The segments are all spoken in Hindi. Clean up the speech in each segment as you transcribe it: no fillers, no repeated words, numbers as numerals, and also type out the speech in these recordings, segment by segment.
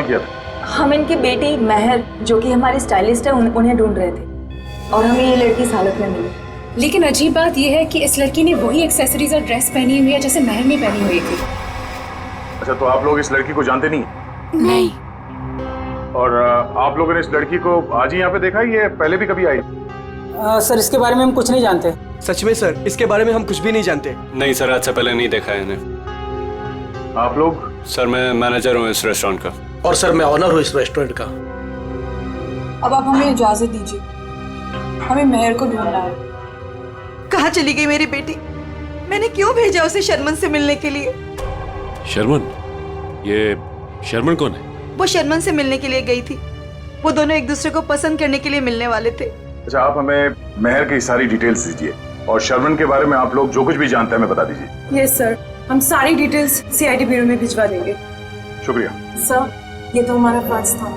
किया था? हम इनकी बेटी महर, जो कि हमारी स्टाइलिस्ट है, उन्हें ढूंढ रहे थे और हमें ये लड़की इस हालत में मिली। लेकिन अजीब बात यह है कि इस लड़की ने वही एक्सेसरीज और ड्रेस पहनी हुई है जैसे महर ने पहनी हुई थी। अच्छा, तो आप लोग इस लड़की को जानते नहीं? नहीं। और आप लोगों ने इस लड़की को आज ही यहाँ पे देखा, ये पहले भी कभी आई? सर, इसके बारे में हम कुछ नहीं जानते। सच में सर, इसके बारे में हम कुछ भी नहीं जानते। नहीं सर, आज से पहले नहीं देखा है इन्हें। आप लोग? सर, मैं मैनेजर हूँ इस रेस्टोरेंट का। और सर, मैं ऑनर हूँ इस रेस्टोरेंट का। अब आप हमें इजाजत दीजिए, हमें महर को ढूंढना है। कहाँ चली गई मेरी बेटी? मैंने क्यों भेजा उसे शर्मन से मिलने के लिए? शर्मन? ये शर्मन कौन है? वो शर्मन से मिलने के लिए गई थी। वो दोनों एक दूसरे को पसंद करने के लिए मिलने वाले थे। अच्छा, आप हमें महर की सारी डिटेल्स दीजिए और शर्मन के बारे में आप लोग जो कुछ भी जानते हैं हमें बता दीजिए। यस सर, हम सारी डिटेल्स सीआईडी ब्यूरो में भिजवा देंगे। शुक्रिया सर, ये तो हमारा फर्ज था।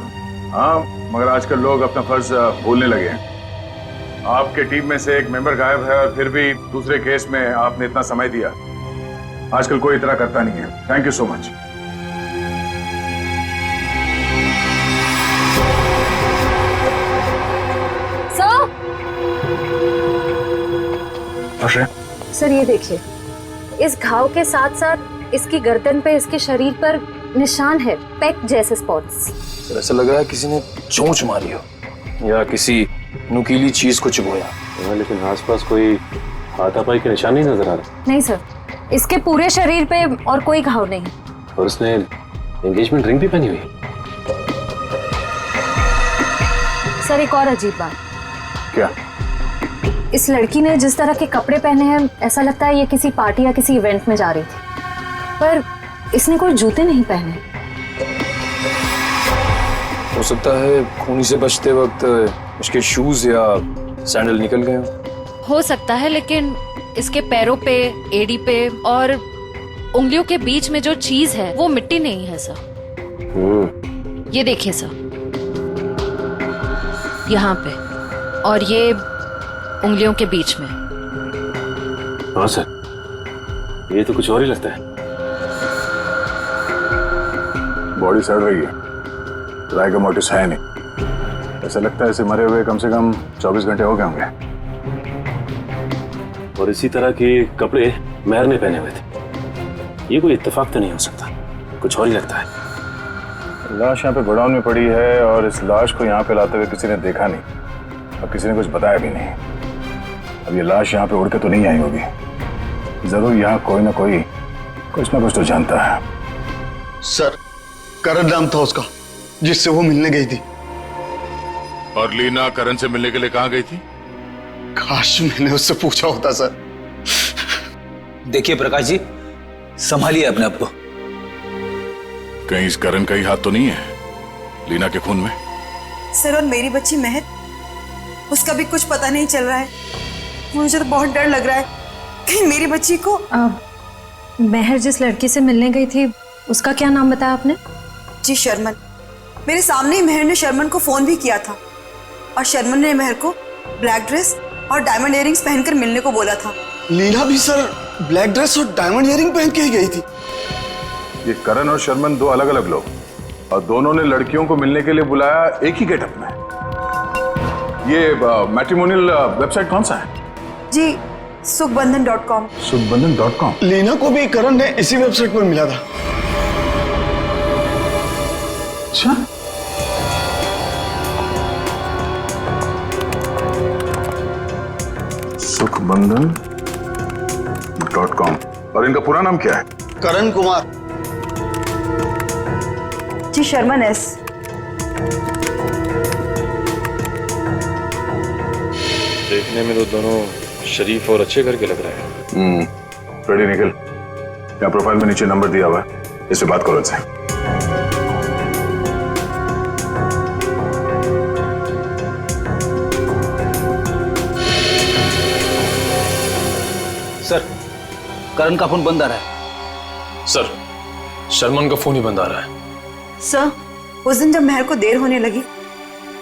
हाँ, मगर आजकल लोग अपना फर्ज भूलने लगे हैं। आपके टीम में से एक मेंबर गायब है और फिर भी दूसरे केस में आपने इतना समय दिया। आजकल कोई इतना करता नहीं है। Thank you so much. Sir, ये देखिए, इस घाव के साथ साथ इसकी गर्दन पे, इसके शरीर पर निशान है, पेक जैसे स्पॉट्स। सर, ऐसा लग रहा है किसी ने चोंच मारी हो या किसी नुकीली चीज को चुभोया। लेकिन आसपास कोई हाथापाई के निशान नहीं नजर आ रहे। नहीं सर, इसके पूरे शरीर पे और कोई घाव नहीं। और उसने एंगेजमेंट रिंग भी पहनी हुई है। सर, एक और अजीब बात। क्या? इस लड़की ने जिस तरह के कपड़े पहने हैं, ऐसा लगता है ये किसी पार्टी या किसी इवेंट में जा रही थी, पर इसने कोई जूते नहीं पहने। हो सकता है खूनी से बचते वक्त उसके शूज या सैंडल निकल गए हो सकता है, लेकिन इसके पैरों पे, एड़ी पे और उंगलियों के बीच में जो चीज है वो मिट्टी नहीं है सर। ये देखिए सर, यहाँ पे और ये उंगलियों के बीच में। हाँ सर, ये तो कुछ और ही लगता है। बॉडी सड़ रही है, राइगर मोटिस है नहीं। ऐसा लगता है इसे मरे हुए कम से कम 24 घंटे हो गए होंगे। और इसी तरह के कपड़े महर ने पहने हुए थे। ये कोई इत्तेफाक तो नहीं हो सकता, कुछ और ही लगता है। लाश यहाँ पे गोडाउन में पड़ी है और इस लाश को यहाँ पे लाते हुए किसी ने देखा नहीं और किसी ने कुछ बताया भी नहीं। अब ये लाश यहाँ पे उड़ के तो नहीं आई होगी। जरूर यहाँ कोई ना कोई कुछ ना कुछ तो जानता है। सर, करण नाम था उसका जिससे वो मिलने गई थी। और लीना करण से मिलने के लिए कहाँ गई थी? काश मैंने उससे पूछा होता सर। देखिए प्रकाश जी, संभालिए अपने आप को। कहीं इस करण का ही हाथ तो नहीं है लीना के खून में? सर, और मेरी बच्ची महर, उसका भी कुछ पता नहीं चल रहा है। मुझे तो बहुत डर लग रहा है कहीं मेरी बच्ची को। महर जिस लड़की से मिलने गई थी, उसका क्या नाम बताया आपने? जी, शर्मन। मेरे सामने ही महर ने शर्मन को फोन भी किया था और शर्मन ने महर को ब्लैक ड्रेस और डायमंड इयरिंग्स पहनकर मिलने को बोला था। लीना भी सर ब्लैक ड्रेस और डायमंड इयरिंग पहन के ही गई थी। ये करण और शर्मन दो अलग अलग लोग, और दोनों ने लड़कियों को मिलने के लिए बुलाया एक ही गेटअप में। ये मैट्रिमोनियल वेबसाइट कौन सा है? जी, सुखबंधन.com। सुखबंधन.com। लीना को भी करण ने इसी वेबसाइट पर मिला था। अच्छा, सुखबंधन.com। और इनका पूरा नाम क्या है? करण कुमार। जी, शर्मन एस। देखने में तो दोनों शरीफ और अच्छे घर के लग रहे हैं। रेडी निकल, यहाँ प्रोफाइल में नीचे नंबर दिया हुआ है, इससे बात करो इनसे। सर, करण का फोन बंद आ रहा है। सर, शर्मन का फोन ही बंद आ रहा है। सर, उस दिन जब महर को देर होने लगी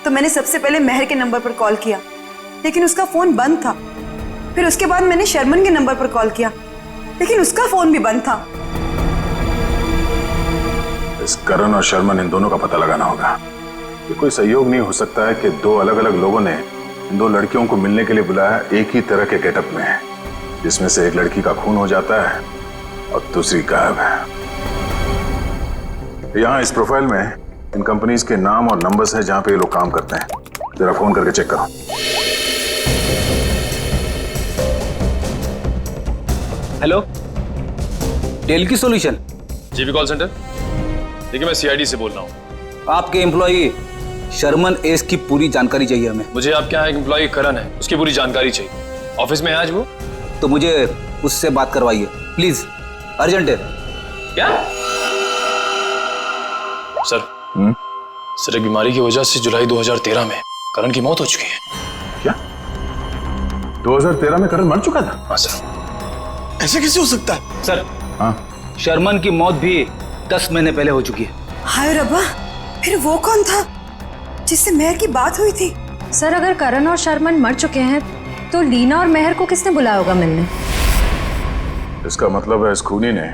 तो मैंने सबसे पहले महर के नंबर पर कॉल किया, लेकिन उसका फोन बंद था। फिर उसके बाद मैंने शर्मन के नंबर पर कॉल किया, लेकिन उसका फोन भी बंद था। इस करण और शर्मन इन दोनों का पता लगाना होगा। ये कोई सहयोग नहीं हो सकता है कि दो अलग अलग लोगों ने इन दो लड़कियों को मिलने के लिए बुलाया एक ही तरह के गेटअप में, जिसमें से एक लड़की का खून हो जाता है और दूसरी गायब है। यहाँ इस प्रोफाइल में इन कंपनीज के नाम और नंबर्स हैं जहां पे ये लोग काम करते हैं। जरा फोन करके चेक करो। हेलो, डेल की सॉल्यूशन। GB call centre. देखिए, मैं सीआईडी से बोल रहा हूँ। आपके एम्प्लॉई शर्मन एस की पूरी जानकारी चाहिए हमें। मुझे आपके यहाँ एक एम्प्लॉय करण है, उसकी पूरी जानकारी चाहिए। ऑफिस में है आज वो? तो मुझे उससे बात करवाइए प्लीज, अर्जेंट है। क्या सर? सर, एक बीमारी की वजह से जुलाई 2013 में करण की मौत हो चुकी है। क्या 2013 में करण मर चुका था? हाँ सर। ऐसे कैसे हो सकता है? सर, हाँ, शर्मन की मौत भी 10 महीने पहले हो चुकी है। हाय रब्बा, फिर वो कौन था जिससे मेहर की बात हुई थी? सर, अगर करण और शर्मन मर चुके हैं तो लीना और मेहर को किसने बुलाया होगा मिलने? इसका मतलब है इस खूनी ने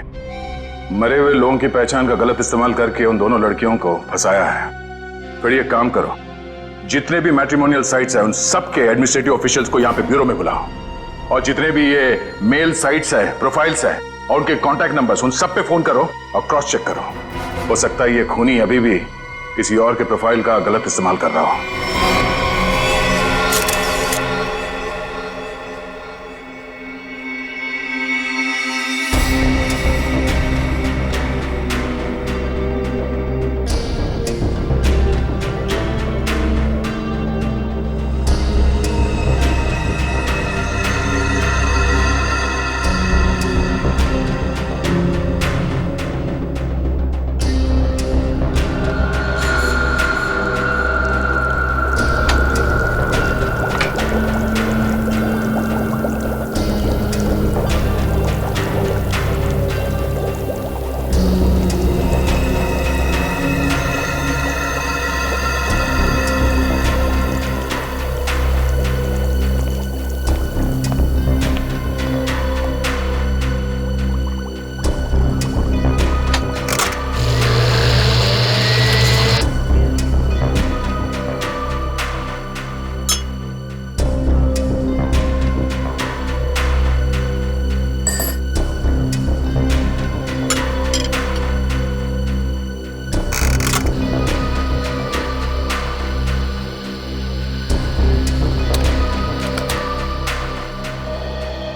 मरे हुए लोगों की पहचान का गलत इस्तेमाल करके उन दोनों लड़कियों को फंसाया है। फिर ये काम करो, जितने भी मैट्रिमोनियल साइट्स हैं उन सबके एडमिनिस्ट्रेटिव ऑफिशियल्स को यहाँ पे ब्यूरो में बुलाओ, और जितने भी ये मेल साइट्स है, प्रोफाइल्स है और उनके कॉन्टैक्ट नंबर्स, उन सब पे फोन करो और क्रॉस चेक करो। हो सकता है ये खूनी अभी भी किसी और के प्रोफाइल का गलत इस्तेमाल कर रहा हो।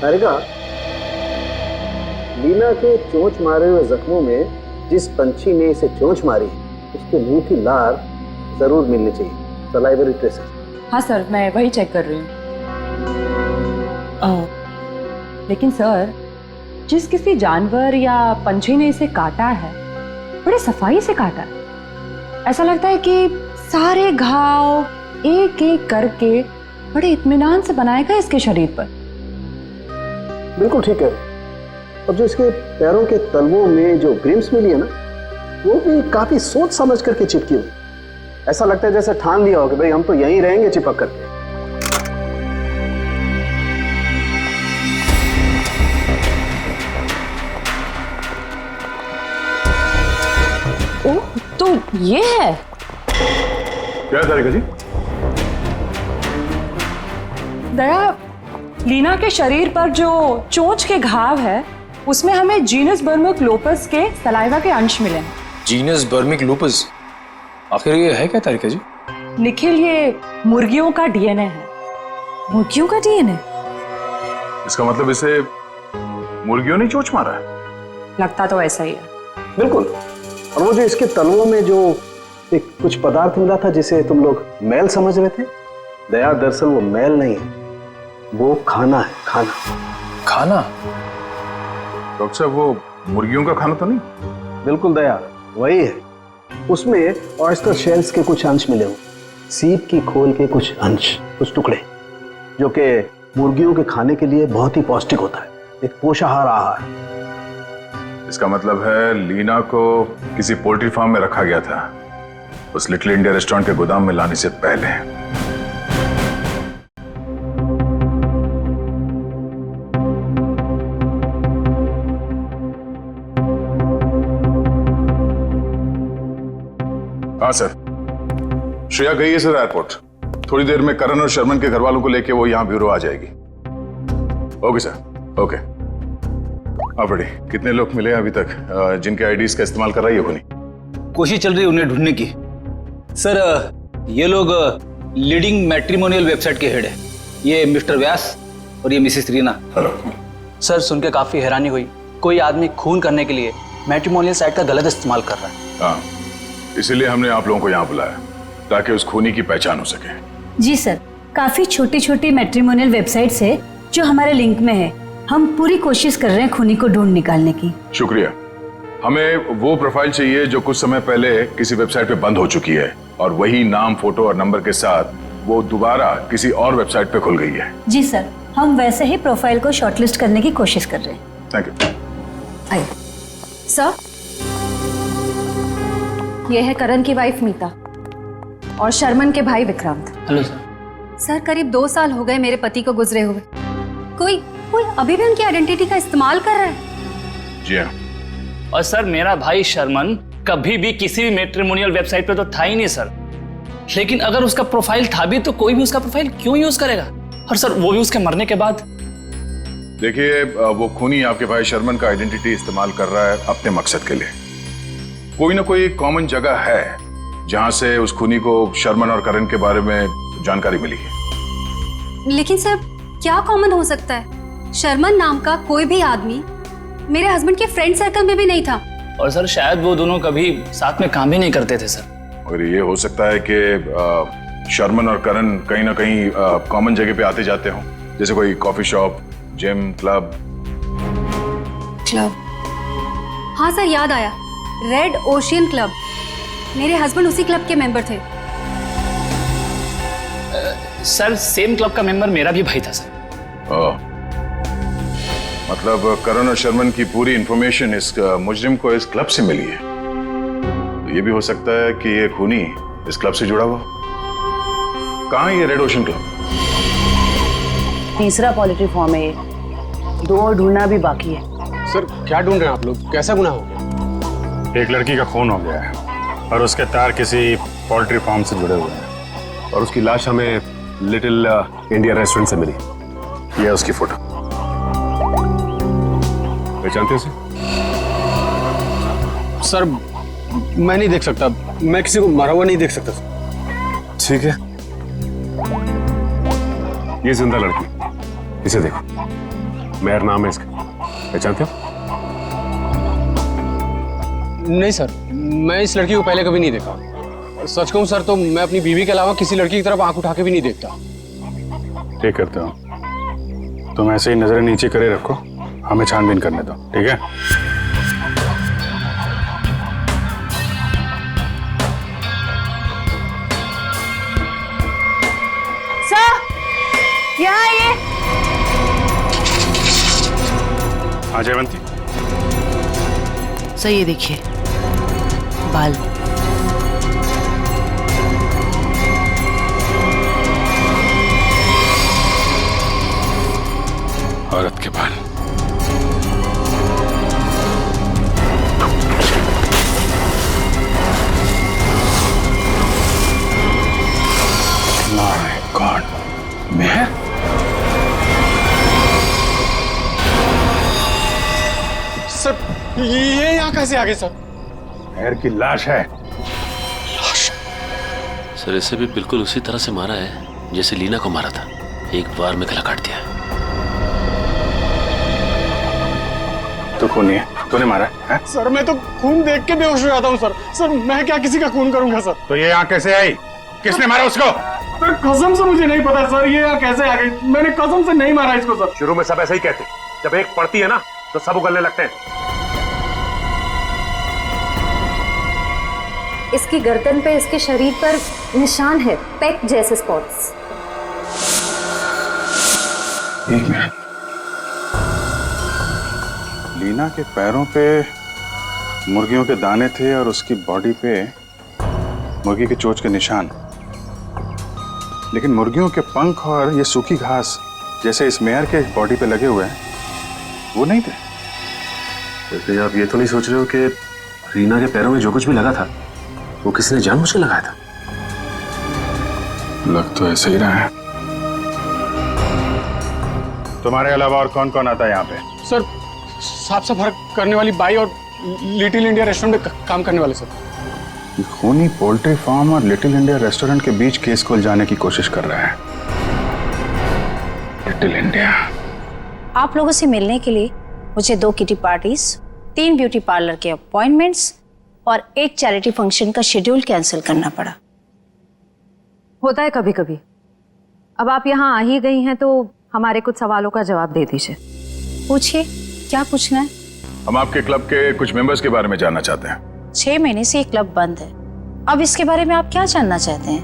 तारिका, लीना के चोंच मारे हुए जख्मों में जिस पंछी ने इसे चोंच मारी उसके मुंह की लार जरूर मिलनी चाहिए, सलाइवरी ट्रेसेस। हाँ सर, मैं वही चेक कर रही हूँ। लेकिन सर, जिस किसी जानवर या पंछी ने इसे काटा है बड़े सफाई से काटा है। ऐसा लगता है कि सारे घाव एक एक करके बड़े इत्मीनान से बनाया गया इसके शरीर पर। बिल्कुल ठीक है। और जो इसके पैरों के तलवों में जो ग्रिम्स मिली है ना, वो भी काफी सोच समझ करके चिपकी हुई। ऐसा लगता है जैसे ठान लिया हो कि भाई हम तो यहीं रहेंगे चिपक करके। ओह, तो ये है। क्या तारिका जी? दया, लीना के शरीर पर जो चोंच के घाव है उसमें हमें जीनस बर्मिक लूपस के सलाइवा के अंश मिले हैं। Genus bermic lupus? आखिर ये है क्या तारिका जी? निखिल, ये मुर्गियों का डीएनए है। मुर्गियों का डीएनए? इसका मतलब इसे मुर्गियों ने चोंच मारा है? लगता तो ऐसा ही है। बिल्कुल। और वो जो इसके तलवों में जो एक कुछ पदार्थ मिला था जिसे तुम लोग मैल समझ रहे थे, दया दरअसल वो मैल नहीं है, वो खाना है। खाना। खाना? डॉक्टर साहब, वो मुर्गियों का खाना तो नहीं? बिल्कुल दया, वही है। उसमें ऑयस्टर शेल्स के कुछ अंश मिले हुए, सीप की खोल के कुछ अंश, कुछ टुकड़े, जो कि मुर्गियों के खाने के लिए बहुत ही पौष्टिक होता है, एक पोषाहार आहार। इसका मतलब है लीना को किसी पोल्ट्री फार्म में रखा गया था, उस लिटिल इंडिया रेस्टोरेंट के गोदाम में लाने से पहले। हाँ सर, श्रेया गई है सर एयरपोर्ट। थोड़ी देर में करण और शर्मन के घर वालों को लेके वो यहाँ ब्यूरो आ जाएगी। Okay sir, okay. आप रेडी? कितने लोग मिले अभी तक जिनके आईडीज का इस्तेमाल कर रही है खुनी? कोशिश चल रही है उन्हें ढूंढने की। सर ये लोग लीडिंग मैट्रिमोनियल वेबसाइट के हेड है। ये मिस्टर व्यास और ये मिसेस रीना। हेलो सर, सुन के काफी हैरानी हुई। कोई आदमी खून करने के लिए मैट्रिमोनियल साइट का गलत इस्तेमाल कर रहा है। हाँ, इसीलिए हमने आप लोगों को यहाँ बुलाया ताकि उस खूनी की पहचान हो सके। जी सर, काफी छोटी छोटी मैट्रिमोनियल वेबसाइट्स है जो हमारे लिंक में है। हम पूरी कोशिश कर रहे हैं खूनी को ढूंढ निकालने की। शुक्रिया। हमें वो प्रोफाइल चाहिए जो कुछ समय पहले किसी वेबसाइट पे बंद हो चुकी है और वही नाम, फोटो और नंबर के साथ वो दोबारा किसी और वेबसाइट पे खुल गई है। जी सर, हम वैसे ही प्रोफाइल को शॉर्टलिस्ट करने की कोशिश कर रहे हैं। Thank you. आइए सर, ये है करण की वाइफ मीता और शर्मन के भाई विक्रांत। Hello sir. सर, करीब 2 साल हो गए मेरे पति को गुजरे हुए। कोई अभी भी उनकी आइडेंटिटी का इस्तेमाल कर रहा है। जी हाँ। और सर, मेरा भाई शर्मन कभी भी किसी भी मैट्रिमोनियल वेबसाइट पे तो था ही नहीं सर। लेकिन अगर उसका प्रोफाइल था भी तो कोई भी उसका प्रोफाइल क्यों यूज करेगा? और सर, वो भी उसके मरने के बाद। देखिए, वो खूनी आपके भाई शर्मन का आइडेंटिटी इस्तेमाल कर रहा है अपने मकसद के लिए। कोई ना कोई कॉमन जगह है जहां से उस खूनी को शर्मन और करण के बारे में जानकारी मिली है। लेकिन सर, क्या कॉमन हो सकता है? शर्मन नाम का कोई भी आदमी मेरे हस्बैंड के फ्रेंड सर्कल में भी नहीं था। और सर, शायद वो दोनों कभी साथ में काम भी नहीं करते थे सर। और ये हो सकता है कि शर्मन और करण कहीं ना कहीं कॉमन जगह पे आते जाते हों, जैसे कोई कॉफी शॉप, जिम, क्लब। हाँ सर, याद आया, रेड ओशियन क्लब। मेरे हस्बैंड उसी क्लब के मेंबर थे। सर, सेम क्लब का मेंबर मेरा भी भाई था सर। मतलब करण और शर्मन की पूरी इंफॉर्मेशन इस मुजरिम को इस क्लब से मिली है। तो ये भी हो सकता है कि ये खूनी इस क्लब से जुड़ा हुआ। कहाँ है ये रेड ओशन क्लब? तीसरा पोल्ट्री फॉर्म है ये। 2 और ढूंढना भी बाकी है। सर, क्या ढूंढ रहे हैं आप लोग? कैसा गुनाह हो गया? एक लड़की का खून हो गया है और उसके तार किसी पोल्ट्री फार्म से जुड़े हुए हैं और उसकी लाश हमें लिटिल इंडिया रेस्टोरेंट से मिली। यह उसकी फोटो। पहचानते हो सर, मैं नहीं देख सकता। मैं किसी को मरा हुआ नहीं देख सकता। ठीक है, ये जिंदा लड़की, इसे देखो। मेहर नाम है इसका, पहचानते हो? नहीं सर, मैं इस लड़की को पहले कभी नहीं देखा। सच कहूं सर तो मैं अपनी बीवी के अलावा किसी लड़की की तरफ आंख उठा के भी नहीं देखता। ठीक करते हो, तुम ऐसे ही नजरें नीचे करे रखो, हमें छानबीन करने दो, ठीक है? सर, यहाँ ये। हाँ जयवंती। सर, ये देखिए बाल। औरत के बाल। My God, Mehar? सर, ये यहाँ कैसे आ गए सर? मेहर की लाश है। सर, इसे भी बिल्कुल उसी तरह से मारा है जैसे लीना को मारा था। एक बार में गला काट दिया है। तो खूनी है, तूने मारा है? सर, मैं तो खून देख के बेहोश हो जाता हूँ सर। सर, मैं क्या किसी का खून करूंगा सर? तो ये यहाँ कैसे आई? किसने मारा उसको? सर, कसम से मुझे नहीं पता सर, ये यहाँ कैसे आ गई? मैंने कसम से नहीं मारा इसको सर। शुरू में सब ऐसा ही कहते, जब एक पड़ती है ना तो सब उगलने लगते हैं। इसकी गर्दन पे, इसके शरीर पर निशान है, पेट जैसे स्पॉट्स। एक मिनट, लीना के पैरों पे मुर्गियों के दाने थे और उसकी बॉडी पे मुर्गी के चोंच के निशान, लेकिन मुर्गियों के पंख और ये सूखी घास जैसे इस मेयर के बॉडी पे लगे हुए हैं वो नहीं थे। वैसे आप ये तो नहीं सोच रहे हो कि रीना के पैरों में जो कुछ भी लगा था वो किसी ने जानबूझ के लगाया था? लग तो ऐसे ही रहा है। तुम्हारे अलावा और कौन कौन आता है यहाँ पे? सर साफ सफाई करने वाली बाई और लिटिल इंडिया रेस्टोरेंट में काम करने वाले सर। खूनी पोल्ट्री फार्म और लिटिल इंडिया रेस्टोरेंट के बीच केस को उलझाने की कोशिश कर रहा है लिटिल इंडिया। आप लोगों से मिलने के लिए मुझे 2 किटी पार्टीज, 3 ब्यूटी पार्लर के अपॉइंटमेंट्स और एक चैरिटी फंक्शन का शेड्यूल कैंसिल करना पड़ा। होता है कभी कभी। अब आप यहाँ आ ही गई हैं तो हमारे कुछ सवालों का जवाब दे दीजिए। पूछिए, क्या पूछना है? हम आपके क्लब के कुछ मेंबर्स के बारे में जानना चाहते हैं। 6 महीने से ये क्लब बंद है, अब इसके बारे में आप क्या जानना चाहते हैं?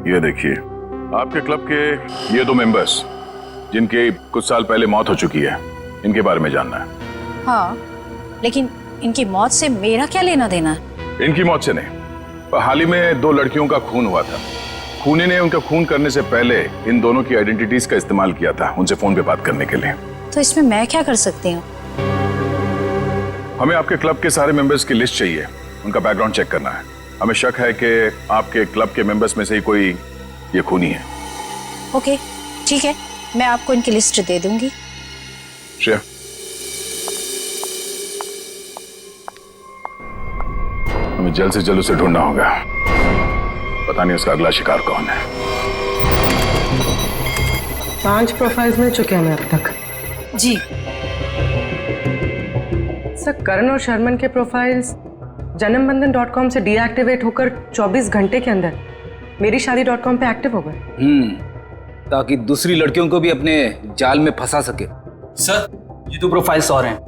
ये देखिए, आपके क्लब के ये 2 मेंबर्स जिनकी कुछ साल पहले मौत हो चुकी है, इनके बारे में जानना है। हाँ, लेकिन इनकी मौत से मेरा क्या लेना देना है? इनकी मौत से नहीं, पर हाल ही में 2 लड़कियों का खून हुआ था। खूनी ने उनका खून करने से पहले इन दोनों की आइडेंटिटीज का इस्तेमाल किया था उनसे फोन पे बात करने के लिए। तो इसमें मैं क्या कर सकती हूँ? हमें आपके क्लब के सारे मेंबर्स की लिस्ट चाहिए, उनका बैकग्राउंड चेक करना है। हमें शक है कि आपके क्लब के मेंबर्स में से ही कोई ये खूनी है। ओके, ठीक है, मैं आपको इनकी लिस्ट दे दूंगी। श्रेया, हमें जल्द से जल्द उसे ढूंढना होगा। पता नहीं उसका अगला शिकार कौन है। 5 प्रोफाइल्स मिल चुके हैं हमें अब तक। जी सर, करण और शर्मन के प्रोफाइल्स janambandan.com से डीएक्टिवेट होकर 24 घंटे के अंदर मेरीशादी.com पे एक्टिव हो गए। ताकि दूसरी लड़कियों को भी अपने जाल में फंसा सके। सर, ये 2 प्रोफाइल्स और हैं।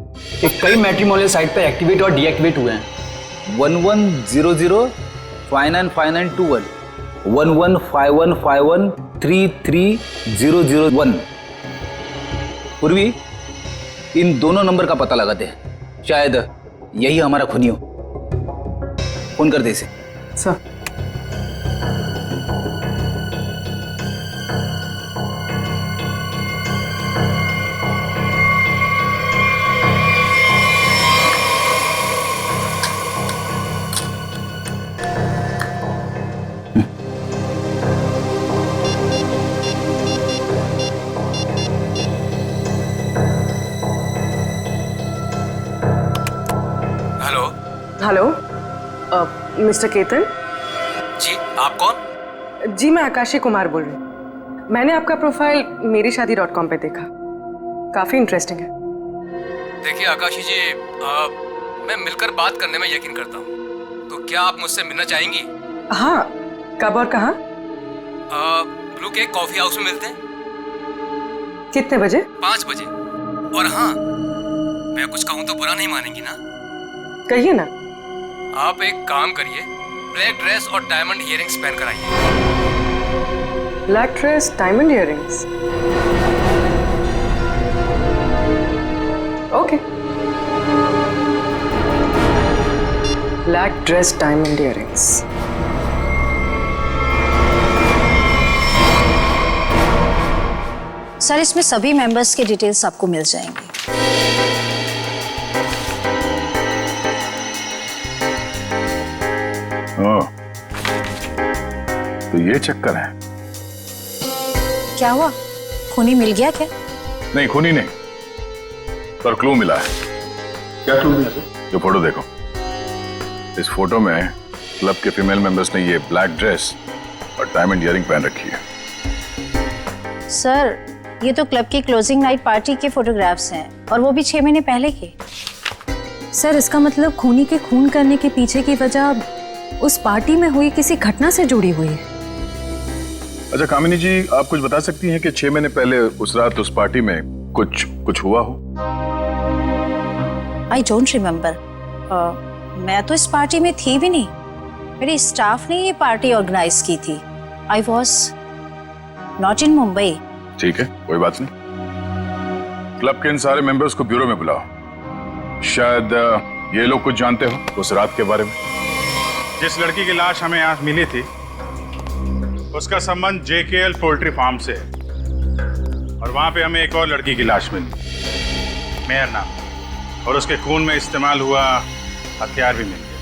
ये कई मैट्रिमोनियल साइट पे एक्टिवेट और डीएक्टिवेट हुए हैं। 1100595921 115151333001। पूर्वी, इन दोनों नंबर का पता लगाते हैं, शायद यही हमारा खूनी हो। फोन कर दे इसे। सर, हेलो, मिस्टर केतन जी, आप कौन? जी, मैं आकाशी कुमार बोल रही हूँ। मैंने आपका प्रोफाइल मेरीशादी.com पे देखा, काफी इंटरेस्टिंग है। देखिए आकाशी जी, मैं मिलकर बात करने में यकीन करता हूँ, तो क्या आप मुझसे मिलना चाहेंगी? हाँ, कब और कहाँ? ब्लू केक कॉफी हाउस में मिलते हैं। कितने बजे? 5 बजे। और हाँ, मैं कुछ कहूँ तो बुरा नहीं मानेंगी ना? कहिए ना। आप एक काम करिए, ब्लैक ड्रेस और डायमंड इयररिंग्स पहन कर आइए। Black dress, diamond earrings, okay. Black dress, diamond earrings. Sir, इसमें सभी मेंबर्स के डिटेल्स आपको मिल जाएंगे। तो ये चक्कर है। क्या हुआ, खूनी मिल गया क्या? नहीं, खूनी नहीं, पर क्लू मिला है। क्या क्लू मिला सर? जो फोटो देखो, इस फोटो में क्लब के फीमेल मेंबर्स ने ये ब्लैक ड्रेस और डायमंड इयररिंग पहन रखी है। सर, ये तो क्लब की क्लोजिंग नाइट पार्टी के फोटोग्राफ्स हैं, और वो भी 6 महीने पहले के। सर, इसका मतलब खूनी के खून करने के पीछे की वजह उस पार्टी में हुई किसी घटना से जुड़ी हुई है। अच्छा कामिनी जी, आप कुछ बता सकती हैं कि 6 महीने पहले उस रात उस पार्टी में कुछ हुआ हो? I don't remember. मैं तो इस पार्टी में थी भी नहीं, मेरे स्टाफ ने ये पार्टी ऑर्गेनाइज की थी। I was not in Mumbai. ठीक है, कोई बात नहीं। क्लब के इन सारे मेंबर्स को ब्यूरो में बुलाओ। शायद ये लोग कुछ जानते हो उस रात के बारे में। जिस लड़की की लाश हमें यहाँ मिली थी, उसका संबंध JKL पोल्ट्री फार्म से है, और वहां पे हमें एक और लड़की की लाश मिली, मेहर नाम, और उसके खून में इस्तेमाल हुआ हथियार भी मिल गए।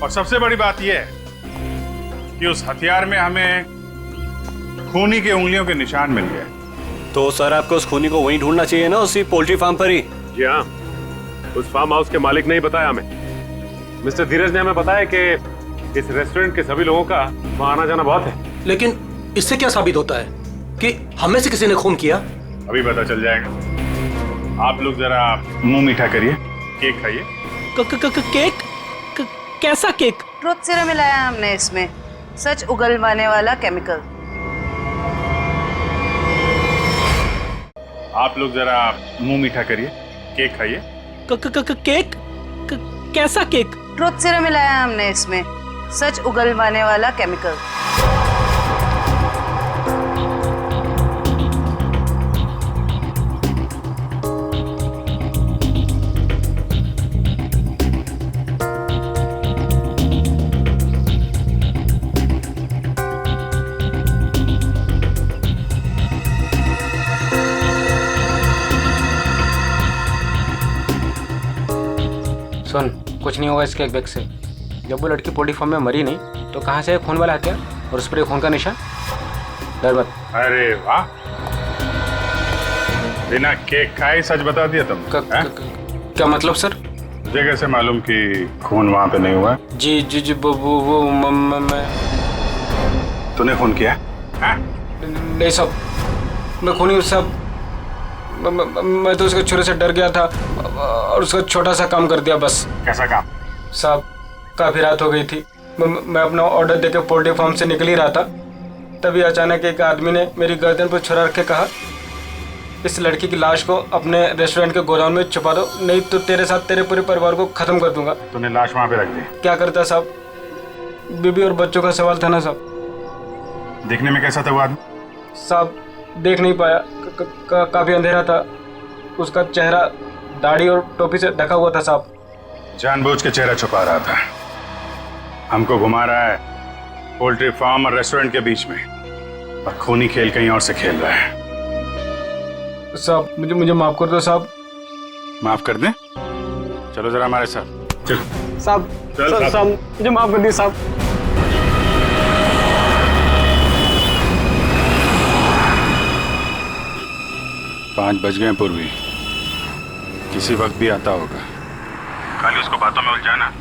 और सबसे बड़ी बात यह है कि उस हथियार में हमें खूनी की उंगलियों के निशान मिल गए। तो सर आपको उस खूनी को वहीं ढूंढना चाहिए ना, उसी पोल्ट्री फार्म पर ही। जी हाँ, उस फार्म हाउस के मालिक ने ही बताया हमें। मिस्टर धीरज ने हमें बताया कि इस रेस्टोरेंट के सभी लोगों का वहाँ आना जाना बहुत है। लेकिन इससे क्या साबित होता है कि हमें से किसी ने खून किया? अभी पता चल जाएगा। आप लोग जरा मुंह मीठा करिए, केक खाइए। केक? कैसा केक? ट्रुथ सीरम मिलाया हमने इसमें, सच उगलवाने वाला केमिकल। आप लोग जरा मुंह मीठा करिए, केक खाइए। केक? कैसा केक? ट्रुथ सीरम मिलाया हमने इसमें, सच उगलवाने वाला केमिकल। सुन, कुछ नहीं होगा इस केक बैग से। जब वो लड़की पोल्ट्री फार्म में मरी नहीं तो कहाँ से खून वाला हथियार और उस पर खून का निशान? डर मत। अरे वाह, बिना केक खाए सच बता दिया तुम। क्या मतलब सर? मुझे कैसे मालूम कि खून वहां पे नहीं हुआ? जी जी जी, वो मैं। तूने खून किया? नहीं साहब, मैं खून नहीं साहब। मैं तो उसके छुरे से डर गया था और उसका छोटा सा काम कर दिया बस। कैसा काम? साहब, काफी रात हो गई थी। मैं अपना ऑर्डर देके पोल्ट्री फार्म से निकल ही रहा था, तभी अचानक एक आदमी ने मेरी गर्दन पर छुरा रख के कहा, इस लड़की की लाश को अपने रेस्टोरेंट के गोदाम में छुपा दो, नहीं तो तेरे साथ तेरे पूरे परिवार को खत्म कर दूंगा। तूने लाश वहां पे रख दी? क्या करता साहब, बीबी और बच्चों का सवाल था ना साहब। देखने में कैसा था वो आदमी? साहब, देख नहीं पाया, काफी अंधेरा था। उसका चेहरा दाढ़ी और टोपी से ढका हुआ था साहब। जानबूझ के चेहरा छुपा रहा था, हमको घुमा रहा है पोल्ट्री फार्म और रेस्टोरेंट के बीच में, और खूनी खेल कहीं और से खेल रहा है। साहब, मुझे माफ कर दो साहब। माफ कर दें? चलो जरा हमारे साथ। चल साहब, साहब मुझे माफ कर दिए साहब। पाँच बज गए पूर्वी, किसी वक्त भी आता होगा। खाली उसको बातों में उलझाना,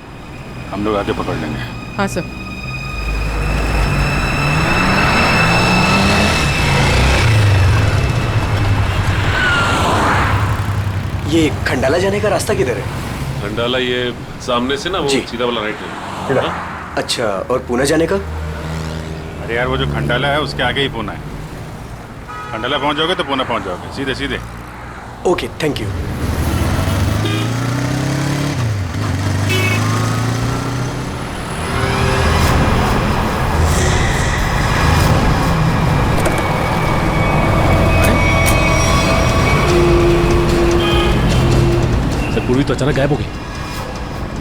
हम लोग आगे पकड़ लेंगे। हाँ सर। ये खंडाला जाने का रास्ता किधर है? खंडाला ये सामने से ना, वो सीधा वाला राइट है। अच्छा, और पुणे जाने का? अरे यार, वो जो खंडाला है उसके आगे ही पुणे है। खंडाला पहुंच जाओगे तो पुणे पहुंच जाओगे, सीधे सीधे। Okay, thank you. पूर्वी तो अचानक गायब हो गई।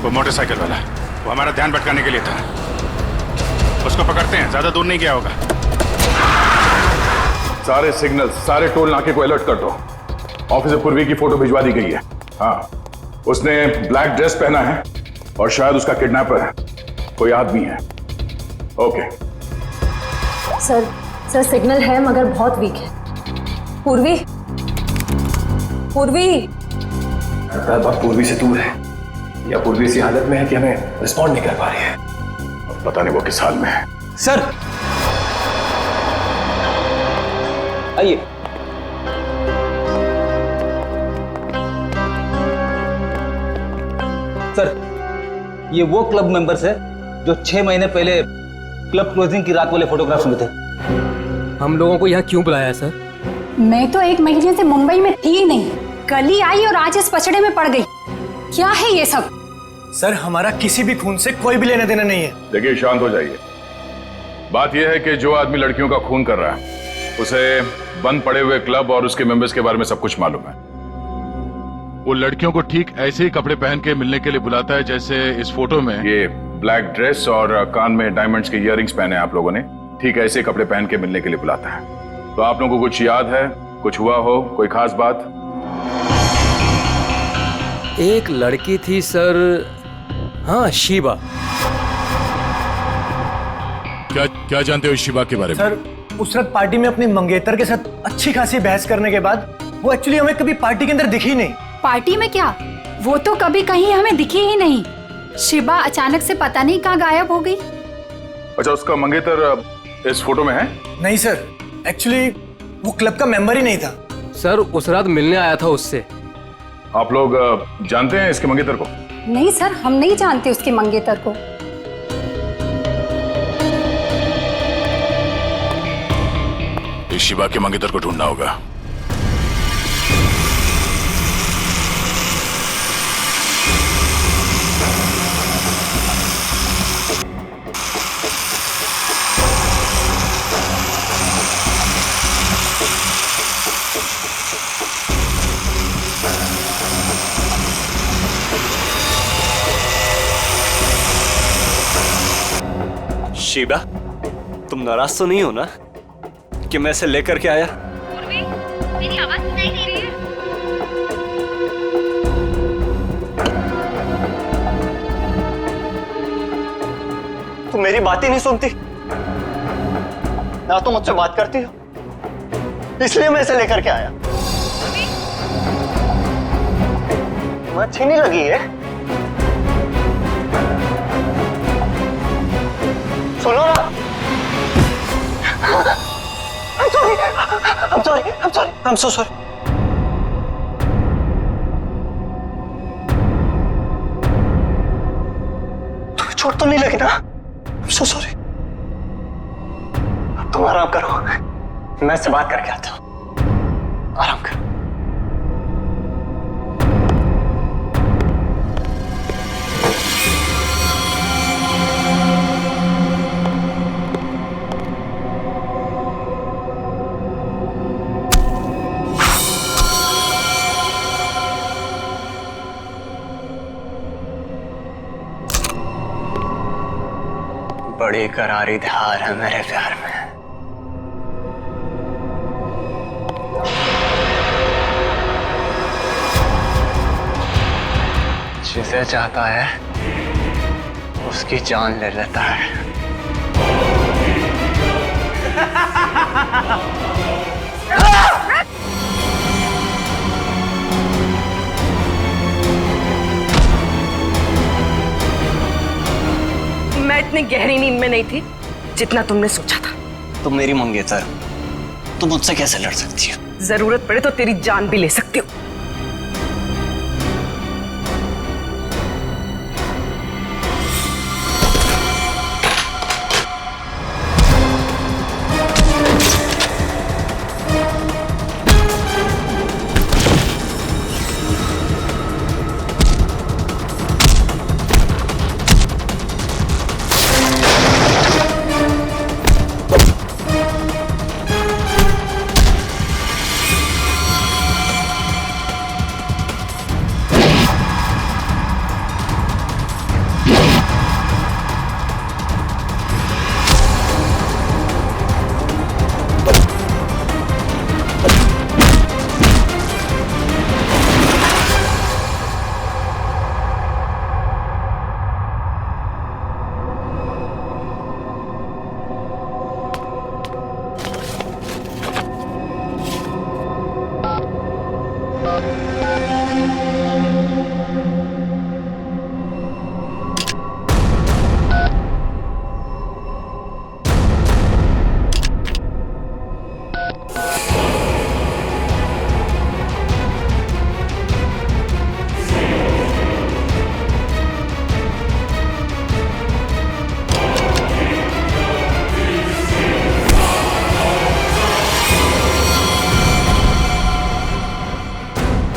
वो मोटरसाइकिल वाला, वो हमारा ध्यान भटकाने के लिए था। उसको पकड़ते हैं, ज्यादा दूर नहीं गया होगा। सारे सिग्नल, सारे टोल नाके को अलर्ट कर दो। ऑफिसर पूर्वी की फोटो भिजवा दी गई है। हाँ, उसने ब्लैक ड्रेस पहना है और शायद उसका किडनैपर कोई आदमी है। ओके सर, सिग्नल है मगर बहुत वीक है। पूर्वी, बात पूर्वी से दूर है या पूर्वी ऐसी हालत में है कि हमें रिस्पॉन्ड नहीं कर पा रही है। पता नहीं वो किस हाल में है। सर, आइए। सर, ये वो क्लब मेंबर्स है जो 6 महीने पहले क्लब क्लोजिंग की रात वाले फोटोग्राफ्स में थे। हम लोगों को यहाँ क्यों बुलाया है सर? मैं तो 1 महीने से मुंबई में थी ही नहीं, कल ही आई और आज इस पचड़े में पड़ गई। क्या है ये सब? सर, हमारा किसी भी खून से कोई भी लेना देना नहीं है। देखिए, शांत हो जाइए। बात यह है कि जो आदमी लड़कियों का खून कर रहा है उसे बंद पड़े हुए क्लब और उसके मेंबर्स के बारे में सब कुछ मालूम है। वो लड़कियों को ठीक ऐसे ही कपड़े पहन के मिलने के लिए बुलाता है जैसे इस फोटो में। ये ब्लैक ड्रेस और कान में डायमंड्स के इयररिंग्स पहने आप लोगों ने, ठीक ऐसे कपड़े पहन के मिलने के लिए बुलाता है। तो आप लोगों को कुछ याद है, कुछ हुआ हो, कोई खास बात? एक लड़की थी सर, हाँ शिबा। क्या जानते हो शिबा के बारे में? सर उस रात पार्टी में अपनी मंगेतर के साथ अच्छी खासी बहस करने के बाद वो एक्चुअली हमें कभी पार्टी के अंदर दिखी नहीं। पार्टी में क्या, वो तो कभी कहीं हमें दिखी ही नहीं। शिबा अचानक से पता नहीं कहाँ गायब हो गई। अच्छा, उसका मंगेतर इस फोटो में है? नहीं सर, एक्चुअली वो क्लब का मेंबर ही नहीं था। सर उस रात मिलने आया था उससे। आप लोग जानते हैं इसके मंगेतर को? नहीं सर, हम नहीं जानते उसके मंगेतर को। इस शिबा के मंगेतर को ढूंढना होगा। शिबा, तुम नाराज तो नहीं हो ना कि मैं इसे लेकर के आया? मेरी आवाज सुनाई दे रही है? तुम मेरी बात ही नहीं सुनती ना, तो मुझसे बात करती हो, इसलिए मैं इसे लेकर के आया। तुम्हें अच्छी नहीं लगी है? सुनो ना। I'm so sorry. तुम्हें चोट तो नहीं लगी ना? I'm so sorry. अब तुम आराम करो, मैं इससे बात करके आता हूँ। आराम करो। बड़ी करारी धार है मेरे प्यार में। जिसे चाहता है उसकी जान ले लेता है। मैं इतनी गहरी नींद में नहीं थी जितना तुमने सोचा था। तुम मेरी मंगेतर, तुम मुझसे कैसे लड़ सकती हो? जरूरत पड़े तो तेरी जान भी ले सकती हो।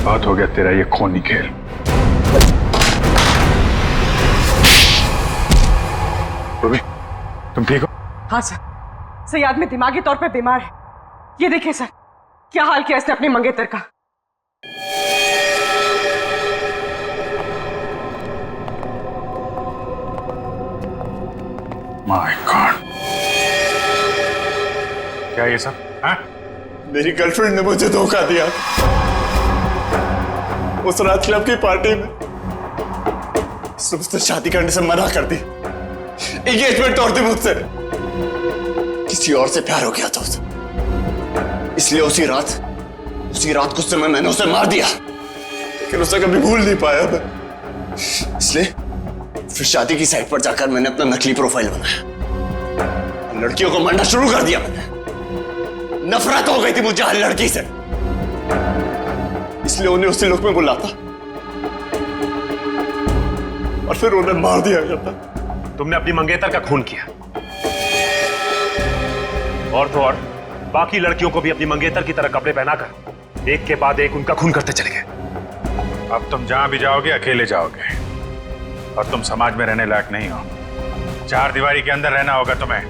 बात हो गया तेरा ये खूनी खेल। रूबी, तुम ठीक हो? हाँ सर, सही आदमी दिमागी तौर पे बीमार है। ये देखिए सर, क्या हाल किया इसने अपनी मंगेतर का। माय गॉड, क्या ये सब? हाँ? मेरी गर्लफ्रेंड ने मुझे धोखा दिया। उस रात क्लब की पार्टी में उसने मुझसे शादी करने से मना कर दी, एंगेजमेंट तोड़ दी मुझसे। किसी और से प्यार हो गया था उसे, इसलिए उसी रात गुस्से में मैंने उसे मार दिया, लेकिन उसे कभी भूल नहीं पाया मैं। इसलिए फिर शादी की साइट पर जाकर मैंने अपना नकली प्रोफाइल बनाया, लड़कियों को मारना शुरू कर दिया मैंने। नफरत हो गई थी मुझे हर लड़की से, इसलिए उन्हें उसी लुक में बुलाता और फिर उन्हें मार दिया जाता। तुमने अपनी मंगेतर का खून किया, और तो और बाकी लड़कियों को भी अपनी मंगेतर की तरह कपड़े पहनाकर एक के बाद एक उनका खून करते चले गए। अब तुम जहां भी जाओगे अकेले जाओगे, और तुम समाज में रहने लायक नहीं हो। चार दीवारी के अंदर रहना होगा तुम्हें।